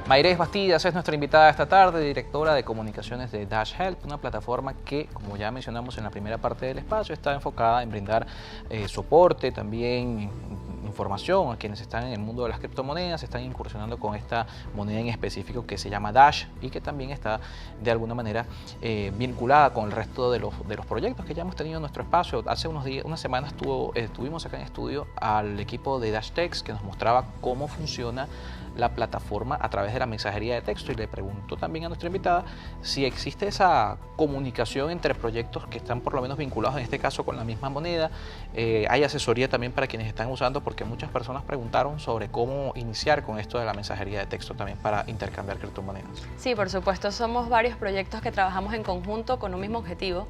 Mayres Bastidas es nuestra invitada esta tarde, directora de comunicaciones de Dash Help, una plataforma que, como ya mencionamos en la primera parte del espacio, está enfocada en brindar soporte, también información a quienes están en el mundo de las criptomonedas, están incursionando con esta moneda en específico que se llama Dash y que también está de alguna manera vinculada con el resto de los proyectos que ya hemos tenido en nuestro espacio. Hace unas semanas estuvimos acá en estudio al equipo de DashText que nos mostraba cómo funciona la plataforma a través de la mensajería de texto, y le preguntó también a nuestra invitada si existe esa comunicación entre proyectos que están por lo menos vinculados en este caso con la misma moneda. Hay asesoría también para quienes están usando, porque muchas personas preguntaron sobre cómo iniciar con esto de la mensajería de texto también para intercambiar criptomonedas. Sí, por supuesto, somos varios proyectos que trabajamos en conjunto con un mismo objetivo,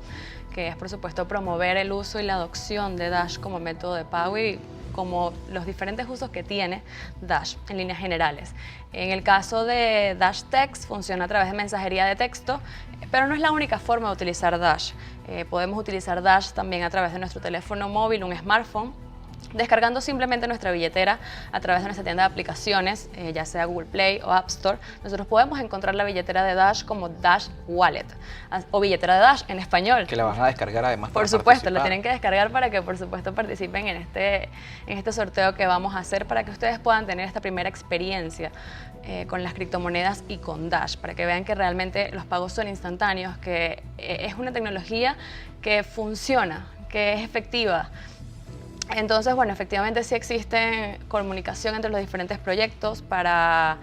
que es por supuesto promover el uso y la adopción de Dash como método de pago y como los diferentes usos que tiene Dash en líneas generales. En el caso de DashText funciona a través de mensajería de texto, pero no es la única forma de utilizar Dash. Podemos utilizar Dash también a través de nuestro teléfono móvil, un smartphone, descargando simplemente nuestra billetera a través de nuestra tienda de aplicaciones, ya sea Google Play o App Store. Nosotros podemos encontrar la billetera de Dash como Dash Wallet o billetera de Dash en español. Que la van a descargar además. Por supuesto, la tienen que descargar para que por supuesto participen en este sorteo que vamos a hacer para que ustedes puedan tener esta primera experiencia con las criptomonedas y con Dash, para que vean que realmente los pagos son instantáneos, que es una tecnología que funciona, que es efectiva. Entonces, bueno, efectivamente sí existe comunicación entre los diferentes proyectos para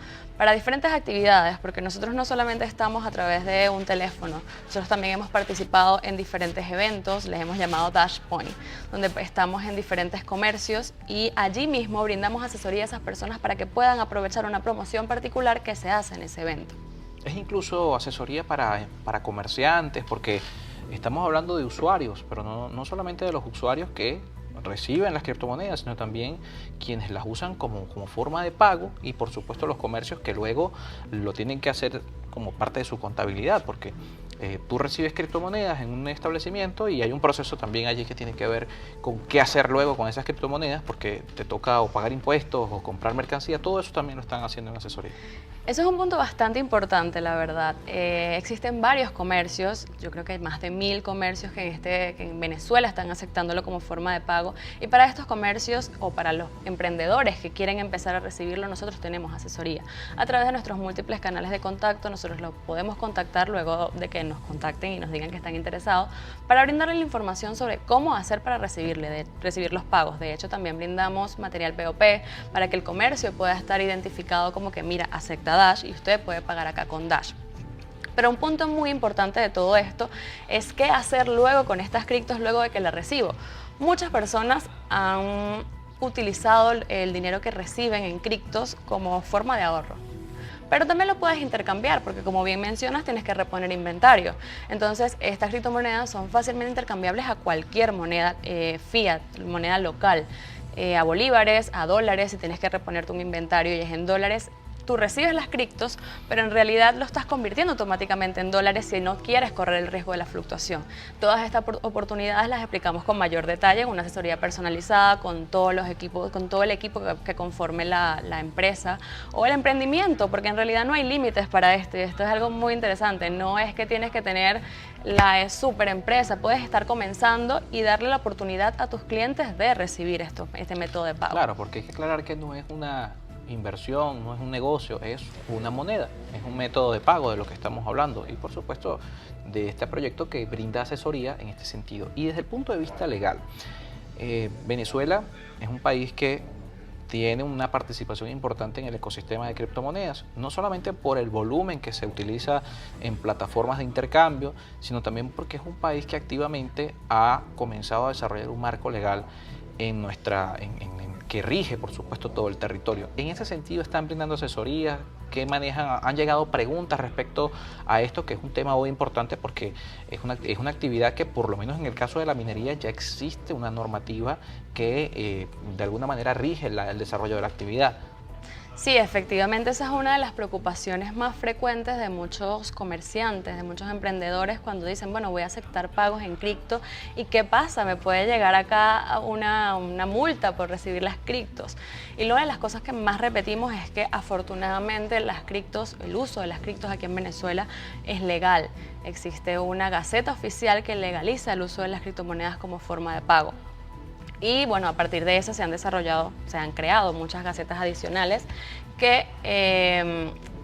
diferentes actividades, porque nosotros no solamente estamos a través de un teléfono, nosotros también hemos participado en diferentes eventos, les hemos llamado Dash Point, donde estamos en diferentes comercios y allí mismo brindamos asesoría a esas personas para que puedan aprovechar una promoción particular que se hace en ese evento. Es incluso asesoría para comerciantes, porque estamos hablando de usuarios, pero no solamente de los usuarios que reciben las criptomonedas, sino también quienes las usan como forma de pago, y por supuesto los comercios que luego lo tienen que hacer como parte de su contabilidad, porque tú recibes criptomonedas en un establecimiento y hay un proceso también allí que tiene que ver con qué hacer luego con esas criptomonedas, porque te toca o pagar impuestos o comprar mercancía. Todo eso también lo están haciendo en asesoría. Eso es un punto bastante importante, la verdad. Existen varios comercios, yo creo que hay más de 1000 comercios que en Venezuela están aceptándolo como forma de pago, y para estos comercios o para los emprendedores que quieren empezar a recibirlo, nosotros tenemos asesoría. A través de nuestros múltiples canales de contacto, nosotros lo podemos contactar luego de que nos contacten y nos digan que están interesados, para brindarle la información sobre cómo hacer para recibir los pagos. De hecho, también brindamos material POP para que el comercio pueda estar identificado como que, mira, acepta Dash y usted puede pagar acá con Dash. Pero un punto muy importante de todo esto es qué hacer luego con estas criptos luego de que las recibo. Muchas personas han utilizado el dinero que reciben en criptos como forma de ahorro. Pero también lo puedes intercambiar, porque como bien mencionas, tienes que reponer inventario. Entonces, estas criptomonedas son fácilmente intercambiables a cualquier moneda fiat, moneda local, a bolívares, a dólares. Si tienes que reponerte un inventario y es en dólares, tú recibes las criptos, pero en realidad lo estás convirtiendo automáticamente en dólares si no quieres correr el riesgo de la fluctuación. Todas estas oportunidades las explicamos con mayor detalle en una asesoría personalizada con todos los equipos, con todo el equipo que conforme la empresa o el emprendimiento, porque en realidad no hay límites para esto, y esto es algo muy interesante. No es que tienes que tener la super empresa, puedes estar comenzando y darle la oportunidad a tus clientes de recibir este método de pago. Claro, porque hay que aclarar que no es una inversión, no es un negocio, es una moneda, es un método de pago de lo que estamos hablando, y por supuesto de este proyecto que brinda asesoría en este sentido. Y desde el punto de vista legal, Venezuela es un país que tiene una participación importante en el ecosistema de criptomonedas, no solamente por el volumen que se utiliza en plataformas de intercambio, sino también porque es un país que activamente ha comenzado a desarrollar un marco legal que rige, por supuesto, todo el territorio. En ese sentido, ¿están brindando asesorías? ¿Qué manejan? ¿Han llegado preguntas respecto a esto, que es un tema hoy importante porque es una actividad que, por lo menos en el caso de la minería, ya existe una normativa que de alguna manera rige el desarrollo de la actividad? Sí, efectivamente esa es una de las preocupaciones más frecuentes de muchos comerciantes, de muchos emprendedores cuando dicen, bueno, voy a aceptar pagos en cripto y ¿qué pasa? Me puede llegar acá una multa por recibir las criptos. Y una de las cosas que más repetimos es que afortunadamente las criptos, el uso de las criptos aquí en Venezuela es legal. Existe una gaceta oficial que legaliza el uso de las criptomonedas como forma de pago. Y bueno, a partir de eso se han creado muchas gacetas adicionales que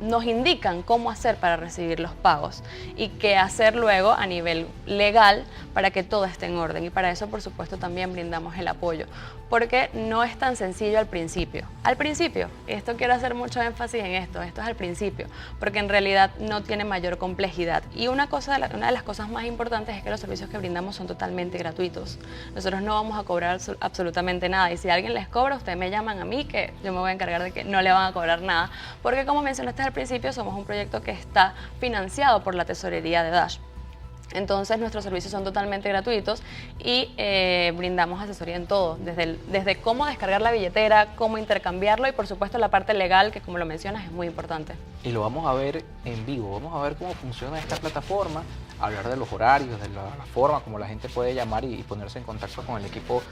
nos indican cómo hacer para recibir los pagos y qué hacer luego a nivel legal para que todo esté en orden. Y para eso, por supuesto, también brindamos el apoyo, porque no es tan sencillo al principio. Al principio, esto quiero hacer mucho énfasis en esto es al principio, porque en realidad no tiene mayor complejidad. Y una de las cosas más importantes es que los servicios que brindamos son totalmente gratuitos. Nosotros no vamos a cobrar absolutamente nada, y si alguien les cobra, ustedes me llaman a mí, que yo me voy a encargar de que no le van a cobrar nada, porque como mencionaste al principio, somos un proyecto que está financiado por la tesorería de Dash. Entonces nuestros servicios son totalmente gratuitos y brindamos asesoría en todo, desde cómo descargar la billetera, cómo intercambiarlo y por supuesto la parte legal, que como lo mencionas es muy importante. Y lo vamos a ver en vivo, vamos a ver cómo funciona esta plataforma, hablar de los horarios, de la forma como la gente puede llamar y ponerse en contacto con el equipo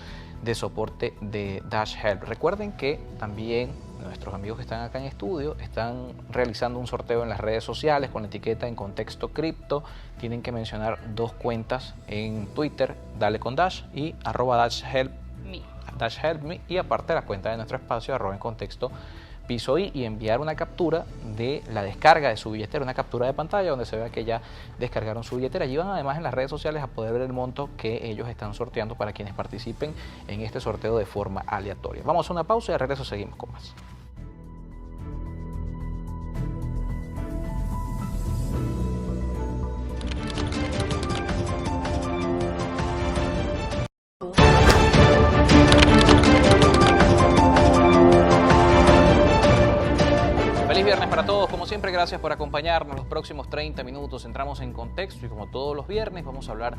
de soporte de Dash Help. Recuerden que también nuestros amigos que están acá en estudio están realizando un sorteo en las redes sociales con la etiqueta En Contexto Cripto. Tienen que mencionar 2 cuentas en Twitter, Dale con Dash y @DashHelpMe, y aparte la cuenta de nuestro espacio @EnContexto Piso I, y enviar una captura de la descarga de su billetera, una captura de pantalla donde se vea que ya descargaron su billetera. Allí van además en las redes sociales a poder ver el monto que ellos están sorteando para quienes participen en este sorteo de forma aleatoria. Vamos a una pausa y de regreso seguimos con más. Feliz viernes para todos, como siempre gracias por acompañarnos. Los próximos 30 minutos entramos en contexto y como todos los viernes vamos a hablar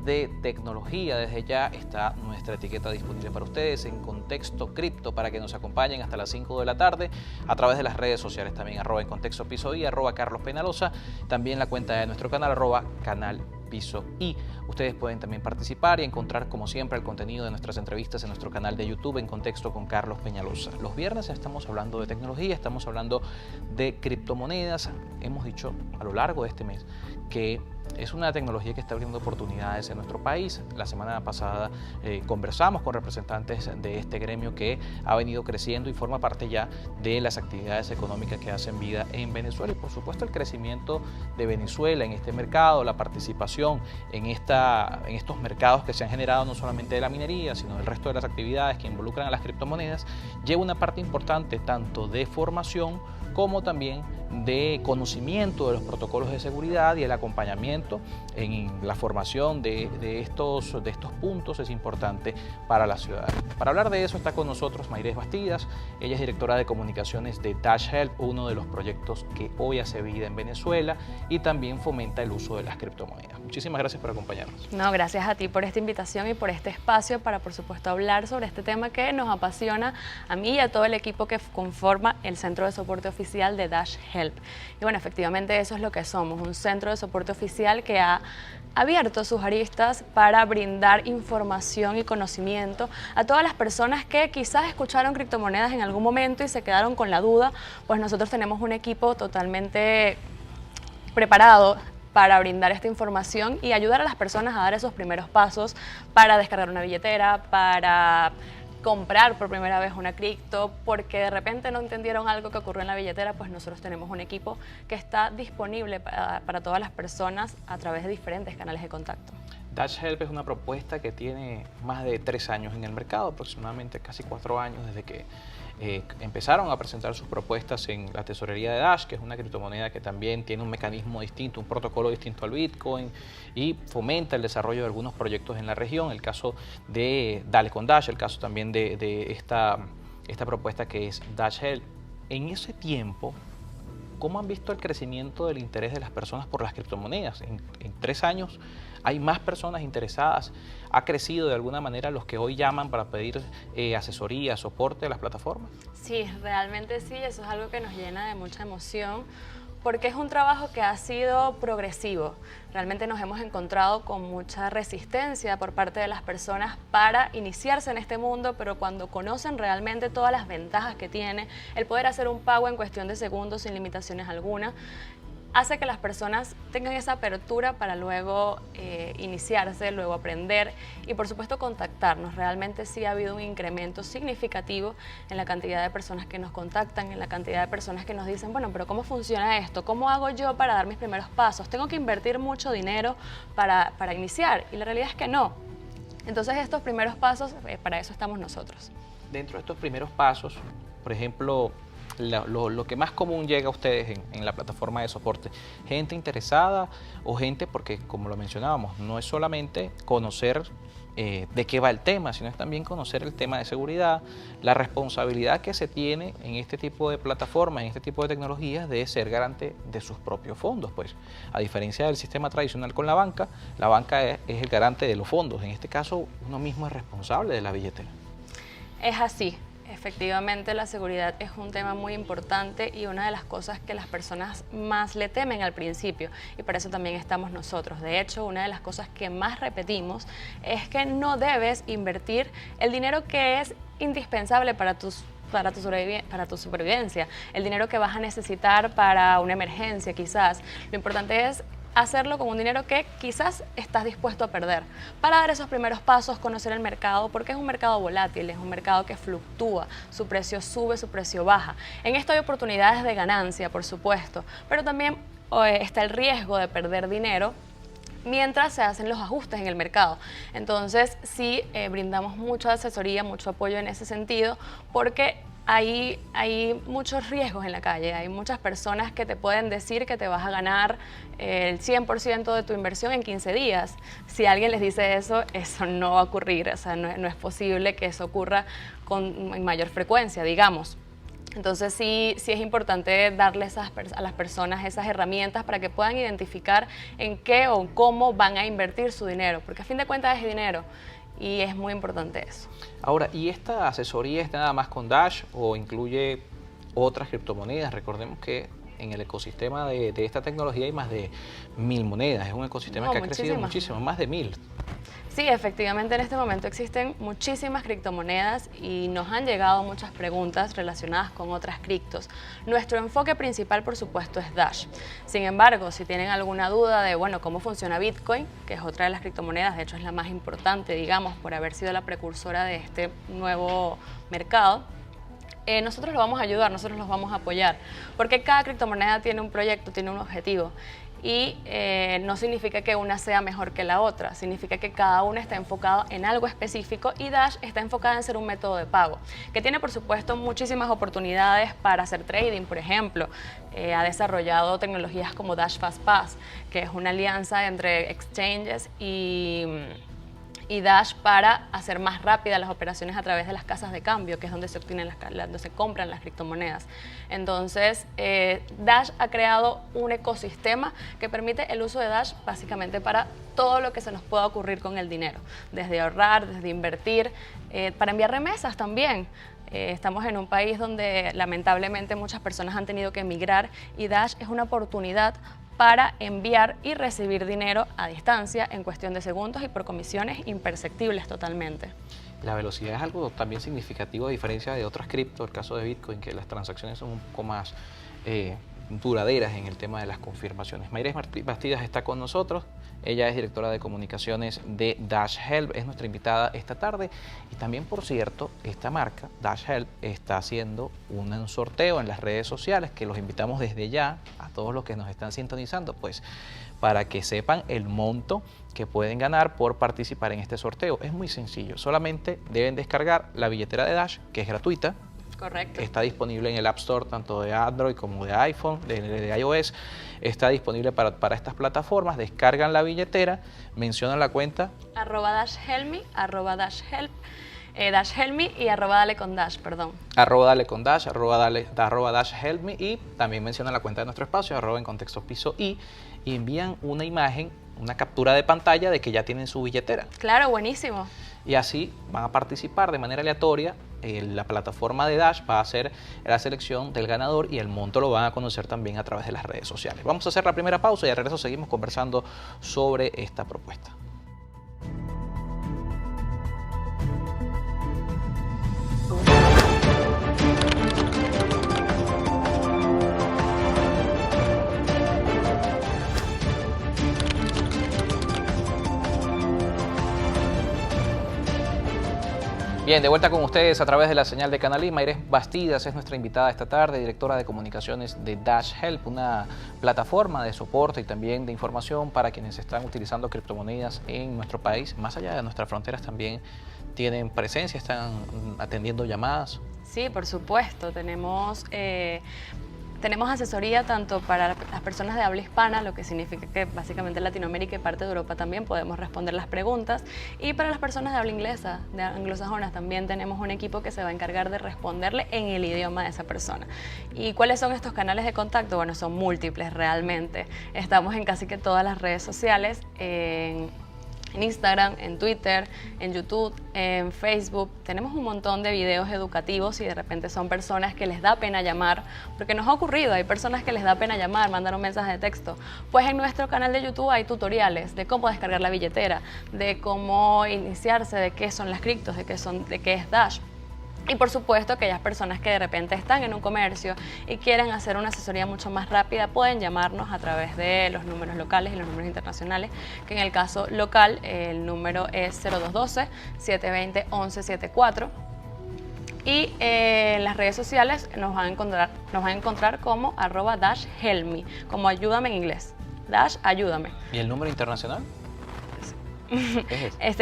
de tecnología. Desde ya está nuestra etiqueta disponible para ustedes en Contexto Cripto para que nos acompañen hasta las 5 de la tarde a través de las redes sociales también, En Contexto Piso I, Carlos Penalosa, también la cuenta de nuestro canal, Canal Piso I. Ustedes pueden también participar y encontrar como siempre el contenido de nuestras entrevistas en nuestro canal de YouTube En Contexto con Carlos Peñalosa. Los viernes estamos hablando de tecnología, estamos hablando de criptomonedas. Hemos dicho a lo largo de este mes que es una tecnología que está abriendo oportunidades en nuestro país. La semana pasada conversamos con representantes de este gremio que ha venido creciendo y forma parte ya de las actividades económicas que hacen vida en Venezuela, y por supuesto el crecimiento de Venezuela en este mercado, la participación en estos mercados que se han generado no solamente de la minería, sino del resto de las actividades que involucran a las criptomonedas, lleva una parte importante tanto de formación como también de conocimiento de los protocolos de seguridad, y el acompañamiento en la formación de estos puntos es importante para la ciudadanía. Para hablar de eso está con nosotros Mayrés Bastidas. Ella es directora de comunicaciones de Dash Help, uno de los proyectos que hoy hace vida en Venezuela y también fomenta el uso de las criptomonedas. Muchísimas gracias por acompañarnos. No, gracias a ti por esta invitación y por este espacio para, por supuesto, hablar sobre este tema que nos apasiona a mí y a todo el equipo que conforma el Centro de Soporte Oficial de Dash Help. Y bueno, efectivamente eso es lo que somos, un centro de soporte oficial que ha abierto sus aristas para brindar información y conocimiento a todas las personas que quizás escucharon criptomonedas en algún momento y se quedaron con la duda. Pues nosotros tenemos un equipo totalmente preparado para brindar esta información y ayudar a las personas a dar esos primeros pasos para descargar una billetera, para comprar por primera vez una cripto, porque de repente no entendieron algo que ocurrió en la billetera. Pues nosotros tenemos un equipo que está disponible para todas las personas a través de diferentes canales de contacto. Dash Help es una propuesta que tiene más de 3 años en el mercado, aproximadamente casi 4 años desde que empezaron a presentar sus propuestas en la tesorería de Dash, que es una criptomoneda que también tiene un mecanismo distinto, un protocolo distinto al Bitcoin, y fomenta el desarrollo de algunos proyectos en la región. El caso de Dale con Dash, el caso también de esta propuesta que es Dash Help. En ese tiempo, ¿cómo han visto el crecimiento del interés de las personas por las criptomonedas? En 3 años hay más personas interesadas. ¿Ha crecido de alguna manera los que hoy llaman para pedir asesoría, soporte de las plataformas? Sí, realmente sí, eso es algo que nos llena de mucha emoción, porque es un trabajo que ha sido progresivo. Realmente nos hemos encontrado con mucha resistencia por parte de las personas para iniciarse en este mundo, pero cuando conocen realmente todas las ventajas que tiene, el poder hacer un pago en cuestión de segundos sin limitaciones alguna, hace que las personas tengan esa apertura para luego iniciarse, luego aprender y por supuesto contactarnos. Realmente sí ha habido un incremento significativo en la cantidad de personas que nos contactan, en la cantidad de personas que nos dicen, bueno, pero ¿cómo funciona esto? ¿Cómo hago yo para dar mis primeros pasos? ¿Tengo que invertir mucho dinero para iniciar? Y la realidad es que no. Entonces estos primeros pasos, para eso estamos nosotros. Dentro de estos primeros pasos, por ejemplo, lo que más común llega a ustedes en la plataforma de soporte, gente interesada o gente, porque como lo mencionábamos, no es solamente conocer de qué va el tema, sino es también conocer el tema de seguridad, la responsabilidad que se tiene en este tipo de plataformas, en este tipo de tecnologías, de ser garante de sus propios fondos. Pues, a diferencia del sistema tradicional con la banca es el garante de los fondos. En este caso, uno mismo es responsable de la billetera. Es así. Efectivamente, la seguridad es un tema muy importante y una de las cosas que las personas más le temen al principio, y para eso también estamos nosotros. De hecho, una de las cosas que más repetimos es que no debes invertir el dinero que es indispensable para tu supervivencia, el dinero que vas a necesitar para una emergencia quizás. Lo importante es hacerlo con un dinero que quizás estás dispuesto a perder, para dar esos primeros pasos, conocer el mercado, porque es un mercado volátil, es un mercado que fluctúa, su precio sube, su precio baja. En esto hay oportunidades de ganancia, por supuesto, pero también está el riesgo de perder dinero mientras se hacen los ajustes en el mercado. Entonces sí, brindamos mucha asesoría, mucho apoyo en ese sentido, porque hay muchos riesgos en la calle, hay muchas personas que te pueden decir que te vas a ganar el 100% de tu inversión en 15 días. Si alguien les dice eso, eso no va a ocurrir, o sea, no es posible que eso ocurra en mayor frecuencia, digamos. Entonces sí es importante darles a las personas esas herramientas para que puedan identificar en qué o cómo van a invertir su dinero, porque a fin de cuentas es dinero. Y es muy importante eso. Ahora, ¿y esta asesoría está nada más con Dash o incluye otras criptomonedas? Recordemos que en el ecosistema de esta tecnología hay más de 1000 monedas. Es un ecosistema que ha crecido muchísimo, más de 1000. Sí, efectivamente en este momento existen muchísimas criptomonedas y nos han llegado muchas preguntas relacionadas con otras criptos. Nuestro enfoque principal, por supuesto, es Dash. Sin embargo, si tienen alguna duda de, bueno, cómo funciona Bitcoin, que es otra de las criptomonedas, de hecho es la más importante, digamos, por haber sido la precursora de este nuevo mercado, nosotros los vamos a ayudar, nosotros los vamos a apoyar, porque cada criptomoneda tiene un proyecto, tiene un objetivo. Y no significa que una sea mejor que la otra, significa que cada una está enfocada en algo específico y Dash está enfocada en ser un método de pago, que tiene por supuesto muchísimas oportunidades para hacer trading, por ejemplo. Ha desarrollado tecnologías como Dash Fast Pass, que es una alianza entre exchanges y Dash para hacer más rápidas las operaciones a través de las casas de cambio, que es donde se obtienen donde se compran las criptomonedas. Entonces, Dash ha creado un ecosistema que permite el uso de Dash básicamente para todo lo que se nos pueda ocurrir con el dinero, desde ahorrar, desde invertir, para enviar remesas también. Estamos en un país donde lamentablemente muchas personas han tenido que emigrar y Dash es una oportunidad para enviar y recibir dinero a distancia en cuestión de segundos y por comisiones imperceptibles totalmente. La velocidad es algo también significativo a diferencia de otras criptos, el caso de Bitcoin, que las transacciones son un poco más duraderas en el tema de las confirmaciones. Mayres Bastidas está con nosotros, ella es directora de comunicaciones de Dash Help, es nuestra invitada esta tarde y también, por cierto, esta marca, Dash Help, está haciendo un sorteo en las redes sociales que los invitamos desde ya a todos los que nos están sintonizando, pues para que sepan el monto que pueden ganar por participar en este sorteo. Es muy sencillo, solamente deben descargar la billetera de Dash, que es gratuita. Correcto. Está disponible en el App Store tanto de Android como de iPhone, de iOS. Está disponible para estas plataformas. Descargan la billetera, mencionan la cuenta @DashHelpMe, @DashHelp, DashHelpMe y @DaleConDash, perdón. @DaleConDash, @DashHelpMe y también mencionan la cuenta de nuestro espacio, @encontextopiso y envían una imagen, una captura de pantalla de que ya tienen su billetera. Claro, buenísimo. Y así van a participar de manera aleatoria la plataforma de Dash va a hacer la selección del ganador y el monto lo van a conocer también a través de las redes sociales. Vamos a hacer la primera pausa y al regreso seguimos conversando sobre esta propuesta. Bien, de vuelta con ustedes a través de la señal de Canal I. Mayres Bastidas es nuestra invitada esta tarde, directora de comunicaciones de Dash Help, una plataforma de soporte y también de información para quienes están utilizando criptomonedas en nuestro país. Más allá de nuestras fronteras también tienen presencia, están atendiendo llamadas. Sí, por supuesto. Tenemos asesoría tanto para las personas de habla hispana, lo que significa que básicamente Latinoamérica y parte de Europa también podemos responder las preguntas. Y para las personas de habla inglesa, de anglosajonas, también tenemos un equipo que se va a encargar de responderle en el idioma de esa persona. ¿Y cuáles son estos canales de contacto? Bueno, son múltiples realmente. Estamos en casi que todas las redes sociales, en Instagram, en Twitter, en YouTube, en Facebook. Tenemos un montón de videos educativos y de repente son personas que les da pena llamar, porque nos ha ocurrido, hay personas que les da pena llamar, mandar un mensaje de texto. Pues en nuestro canal de YouTube hay tutoriales de cómo descargar la billetera, de cómo iniciarse, de qué son las criptos, de qué es Dash. Y por supuesto, aquellas personas que de repente están en un comercio y quieren hacer una asesoría mucho más rápida pueden llamarnos a través de los números locales y los números internacionales, que en el caso local el número es 0212-720-1174. Y en las redes sociales nos van a encontrar como @DashHelpMe, como ayúdame en inglés. Dash, ayúdame. ¿Y el número internacional? ¿Es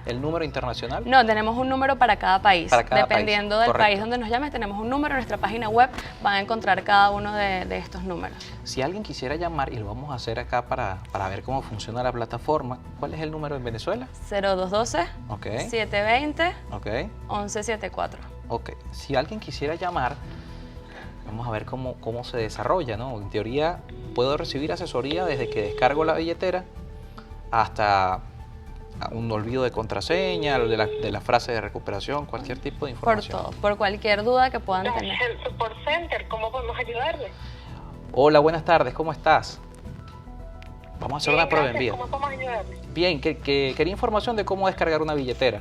¿El número internacional? No, tenemos un número para cada país. Dependiendo del Correcto. país donde nos llames, tenemos un número. En nuestra página web van a encontrar cada uno de estos números. Si alguien quisiera llamar, y lo vamos a hacer acá para ver cómo funciona la plataforma, ¿cuál es el número en Venezuela? 0212-720-1174. Ok. Si alguien quisiera llamar, vamos a ver cómo se desarrolla, ¿no? En teoría, puedo recibir asesoría desde que descargo la billetera hasta un olvido de contraseña, de la frase de recuperación, cualquier tipo de información. Por todo, por cualquier duda que puedan tener. El Support Center, ¿cómo podemos ayudarle? Hola, buenas tardes, ¿cómo estás? Vamos a hacer una prueba en vivo. ¿Cómo podemos ayudarle? Bien, que quería información de cómo descargar una billetera.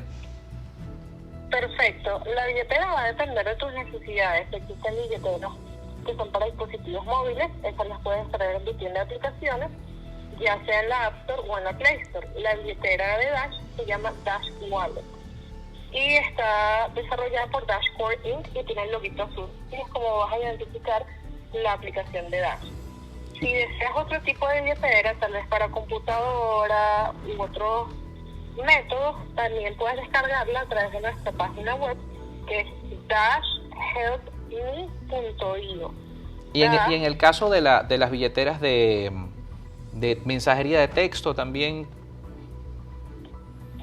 Perfecto. La billetera va a depender de tus necesidades. Existen billeteras que son para dispositivos móviles, esas las puedes traer en tu tienda de aplicaciones, ya sea en la App Store o en la Play Store. La billetera de Dash se llama Dash Wallet y está desarrollada por Dash Core Inc. y tiene el loguito azul. Y es como vas a identificar la aplicación de Dash. Si deseas otro tipo de billetera, tal vez para computadora u otros métodos, también puedes descargarla a través de nuestra página web, que es dashhelpme.io. Y en el caso de las billeteras de mensajería de texto también.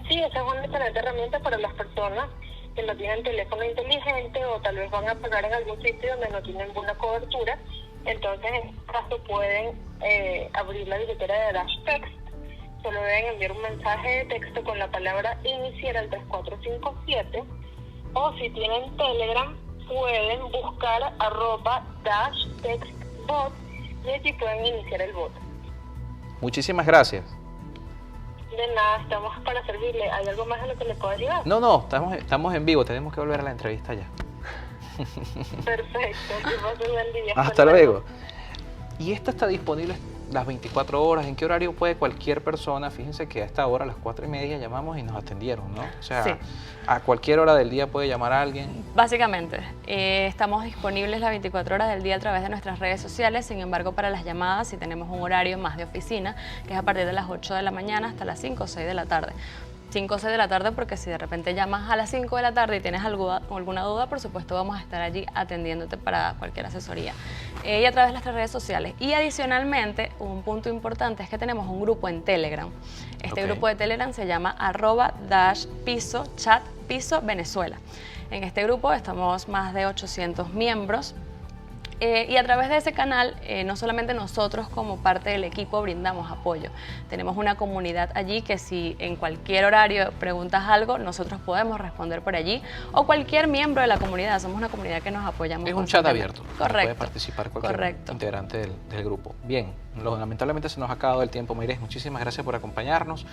Sí, esa es una excelente herramienta para las personas que no tienen teléfono inteligente o tal vez van a pagar en algún sitio donde no tienen buena cobertura. Entonces, en este caso, pueden abrir la billetera de Dash Text. Solo deben enviar un mensaje de texto con la palabra iniciar al 3457. O si tienen Telegram, pueden buscar @DashTextBot y allí pueden iniciar el bot. Muchísimas gracias. De nada, estamos para servirle. ¿Hay algo más en lo que le pueda ayudar? No, estamos en vivo, tenemos que volver a la entrevista ya. Perfecto, que pase un buen día. Hasta luego. Y esta está disponible las 24 horas. ¿En qué horario puede cualquier persona? Fíjense que a esta hora, a las 4:30, llamamos y nos atendieron, ¿no? O sea, sí, a cualquier hora del día puede llamar a alguien. Básicamente, estamos disponibles las 24 horas del día a través de nuestras redes sociales. Sin embargo, para las llamadas sí tenemos un horario más de oficina, que es a partir de las 8 de la mañana hasta las 5 o 6 de la tarde. 5 o 6 de la tarde, porque si de repente llamas a las 5 de la tarde y tienes alguna duda, por supuesto vamos a estar allí atendiéndote para cualquier asesoría. Y a través de nuestras redes sociales. Y adicionalmente, un punto importante es que tenemos un grupo en Telegram. Este grupo de Telegram se llama @DashPiso Chat Piso Venezuela. En este grupo estamos más de 800 miembros. Y a través de ese canal, no solamente nosotros como parte del equipo brindamos apoyo. Tenemos una comunidad allí que si en cualquier horario preguntas algo, nosotros podemos responder por allí, o cualquier miembro de la comunidad. Somos una comunidad que nos apoyamos. Es un chat abierto. Correcto. Puede participar cualquier integrante del grupo. Bien, lamentablemente se nos ha acabado el tiempo, Mayres. Muchísimas gracias por acompañarnos.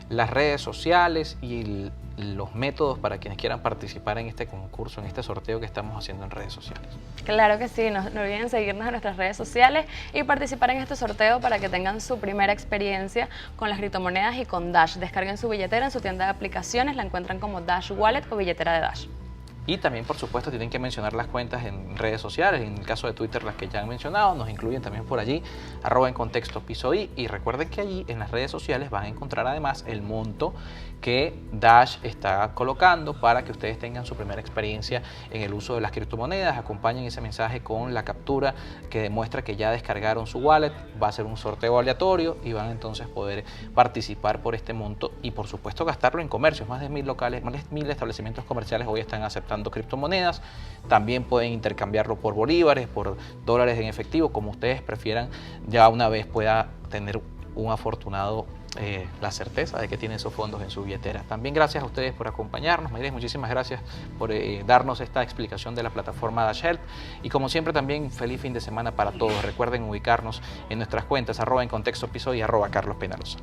Las redes sociales y los métodos para quienes quieran participar en este concurso, en este sorteo que estamos haciendo en redes sociales. Claro que sí, no olviden seguirnos en nuestras redes sociales y participar en este sorteo para que tengan su primera experiencia con las criptomonedas y con Dash. Descarguen su billetera en su tienda de aplicaciones, la encuentran como Dash Wallet o billetera de Dash. Y también, por supuesto, tienen que mencionar las cuentas en redes sociales, en el caso de Twitter las que ya han mencionado, nos incluyen también por allí, @encontexto_piso_i, y recuerden que allí en las redes sociales van a encontrar además el monto que Dash está colocando para que ustedes tengan su primera experiencia en el uso de las criptomonedas. Acompañen ese mensaje con la captura que demuestra que ya descargaron su wallet, va a ser un sorteo aleatorio y van entonces a poder participar por este monto y por supuesto gastarlo en comercios. Más de 1000 locales, más de 1000 establecimientos comerciales hoy están aceptando criptomonedas. También pueden intercambiarlo por bolívares, por dólares en efectivo, como ustedes prefieran, ya una vez pueda tener un afortunado la certeza de que tiene esos fondos en su billetera. También gracias a ustedes por acompañarnos. Mayres, muchísimas gracias por darnos esta explicación de la plataforma Dash Help, y como siempre también feliz fin de semana para todos. Recuerden ubicarnos en nuestras cuentas @encontexto_piso y @carlospenalosa.